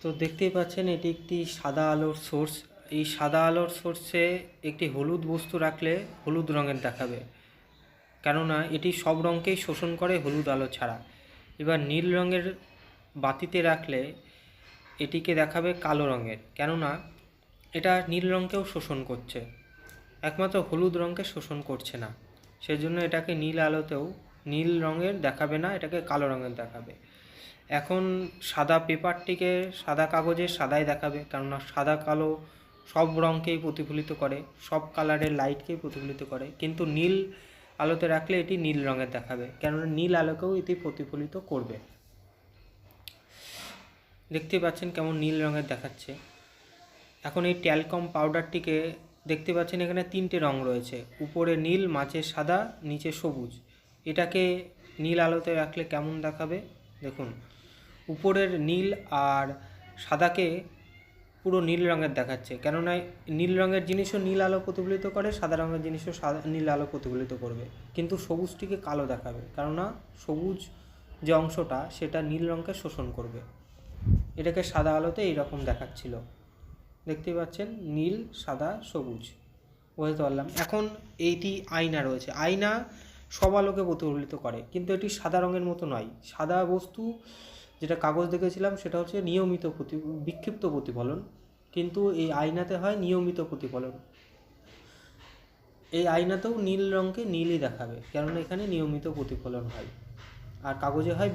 তো দেখতেই পাচ্ছেন এটি একটি সাদা আলোর সোর্স। এই সাদা আলোর সোর্সে একটি হলুদ বস্তু রাখলে হলুদ রঙের দেখাবে, কেননা এটি সব রঙকেই শোষণ করে হলুদ আলো ছাড়া। এবার নীল রঙের বাতিতে রাখলে এটিকে দেখাবে কালো রঙের, কেননা এটা নীল রঙকেও শোষণ করছে, একমাত্র হলুদ রঙকে শোষণ করছে না। সেজন্য এটাকে নীল আলোতেও নীল রঙের দেখাবে না, এটাকে কালো রঙের দেখাবে। এখন সাদা পেপারটিকে সাদা কাগজে সাদাই দেখাবে, কেননা সাদা কালো সব রঙকেই প্রতিফলিত করে, সব কালারের লাইটকেই প্রতিফলিত করে। কিন্তু নীল আলোতে রাখলে এটি নীল রঙের দেখাবে, কেননা নীল আলোকেও এটি প্রতিফলিত করবে। দেখতে পাচ্ছেন কেমন নীল রঙের দেখাচ্ছে। এখন এই ট্যালকম পাউডারটিকে দেখতে পাচ্ছেন এখানে 3টে রঙ রয়েছে, উপরে নীল, মাঝে সাদা, নিচে সবুজ। এটাকে নীল আলোতে রাখলে কেমন দেখাবে দেখুন, উপরের নীল আর সাদাকে পুরো নীল রঙের দেখাচ্ছে, কেননা নীল রঙের জিনিসও নীল আলো প্রতিফলিত করে, সাদা রঙের জিনিসও নীল আলো প্রতিফলিত করবে। কিন্তু সবুজটিকে কালো দেখাবে, কেননা সবুজ যে অংশটা সেটা নীল রঙকে শোষণ করবে। এটাকে সাদা আলোতে এইরকম দেখাচ্ছিল, দেখতে পাচ্ছেন নীল, সাদা, সবুজ, বুঝতে পারলাম। এখন এইটি আয়না রয়েছে, আয়না সব আলোকে প্রতিফলিত করে, কিন্তু এটি সাদা রঙের মতো নয়। সাদা বস্তু যেটা কাগজ দেখেছিলাম সেটা হচ্ছে নিয়মিত বিক্ষিপ্ত প্রতিফলন, কিন্তু এই আয়নাতে হয় নিয়মিত প্রতিফলন। এই আয়নাতেও নীল রঙকে নীলই দেখাবে, কেননা এখানে নিয়মিত প্রতিফলন হয়, আর কাগজে হয়